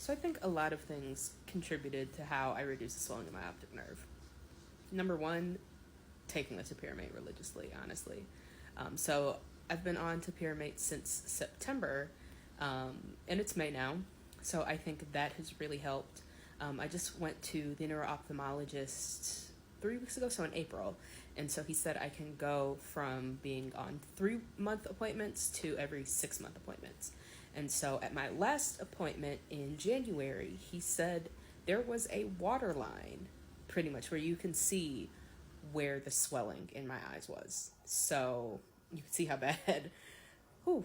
So I think a lot of things contributed to how I reduced the swelling in my optic nerve. Number one, taking the topiramate religiously, honestly. So I've been on topiramate since September, and it's May now. So I think that has really helped. I just went to the neuro-ophthalmologist 3 weeks ago, so in April. And so he said I can go from being on 3-month appointments to every 6-month appointments. And so at my last appointment in January, he said there was a water line pretty much where you can see where the swelling in my eyes was. So you can see how bad. Whew.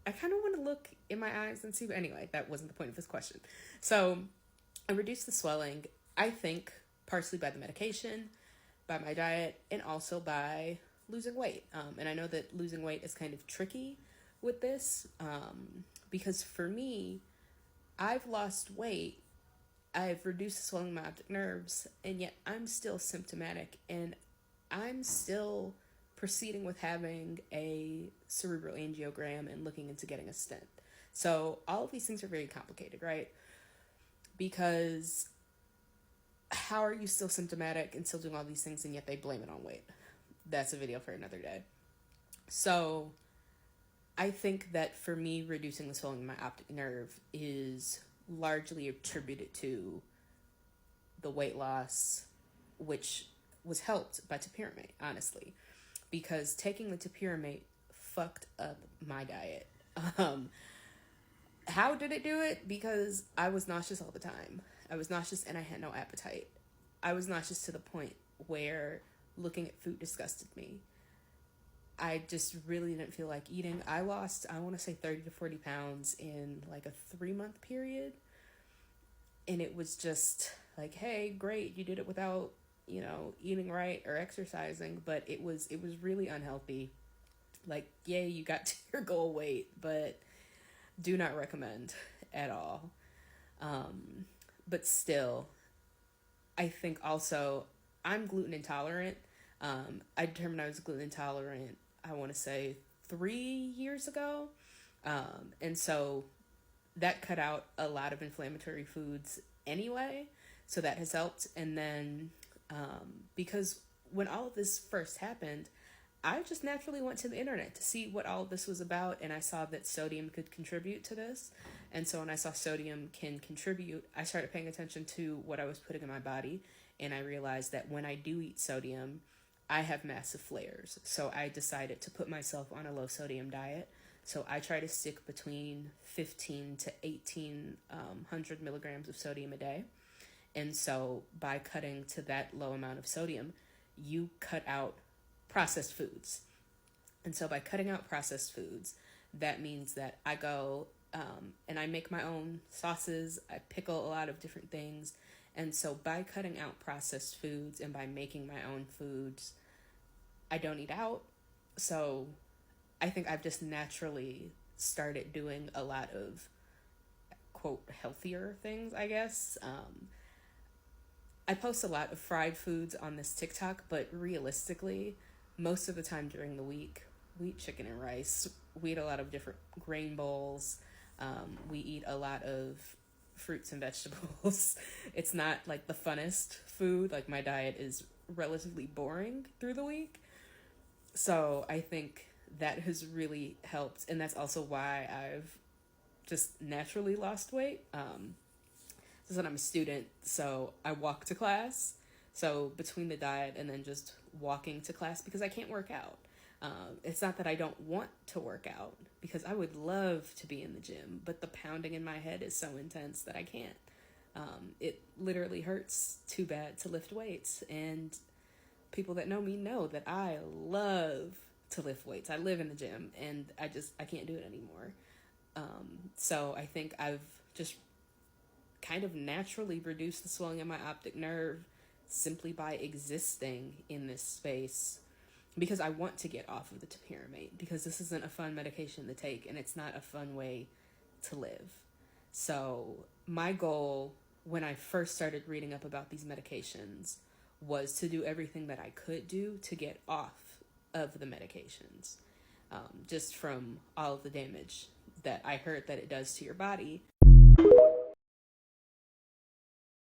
I kind of want to look in my eyes and see, but anyway, that wasn't the point of this question. So I reduced the swelling, I think, partially by the medication, by my diet, and also by losing weight. And I know that losing weight is kind of tricky with this, because for me, I've lost weight, I've reduced the swelling of my optic nerves, and yet I'm still symptomatic, and I'm still proceeding with having a cerebral angiogram and looking into getting a stent. So all of these things are very complicated, right? Because how are you still symptomatic and still doing all these things, and yet they blame it on weight? That's a video for another day. So I think that for me, reducing the swelling of my optic nerve is largely attributed to the weight loss, which was helped by topiramate, honestly, because taking the topiramate fucked up my diet. How did it do it? Because I was nauseous all the time. I was nauseous and I had no appetite. I was nauseous to the point where looking at food disgusted me. I just really didn't feel like eating. I lost, I want to say 30 to 40 pounds in like a 3-month period. And it was just like, hey, great, you did it without, eating right or exercising. But it was really unhealthy. Like, yay, you got to your goal weight, but do not recommend at all. But still, I think also I'm gluten intolerant. I determined I was gluten intolerant, I want to say 3 years ago. And so that cut out a lot of inflammatory foods anyway. So that has helped. And then because when all of this first happened, I just naturally went to the internet to see what all of this was about. And I saw that sodium could contribute to this. And so when I saw sodium can contribute, I started paying attention to what I was putting in my body. And I realized that when I do eat sodium, I have massive flares. So I decided to put myself on a low sodium diet. So I try to stick between 15 to 1800 milligrams of sodium a day. And so by cutting to that low amount of sodium, you cut out processed foods. And so by cutting out processed foods, that means that I go and I make my own sauces. I pickle a lot of different things. And so by cutting out processed foods and by making my own foods, I don't eat out. So I think I've just naturally started doing a lot of, quote, healthier things, I guess. I post a lot of fried foods on this TikTok, but realistically, most of the time during the week, we eat chicken and rice. We eat a lot of different grain bowls. We eat a lot of fruits and vegetables. It's not like the funnest food. Like my diet is relatively boring through the week. So I think that has really helped. And that's also why I've just naturally lost weight. Is that I'm a student, so I walk to class. So between the diet and then just walking to class, because I can't work out. It's not that I don't want to work out, because I would love to be in the gym, but the pounding in my head is so intense that I can't. It literally hurts too bad to lift weights. And people that know me know that I love to lift weights. I live in the gym and I can't do it anymore. So I think I've just kind of naturally reduced the swelling of my optic nerve simply by existing in this space, because I want to get off of the topiramate, because this isn't a fun medication to take and it's not a fun way to live. So my goal when I first started reading up about these medications was to do everything that I could do to get off of the medications, just from all of the damage that I heard that it does to your body.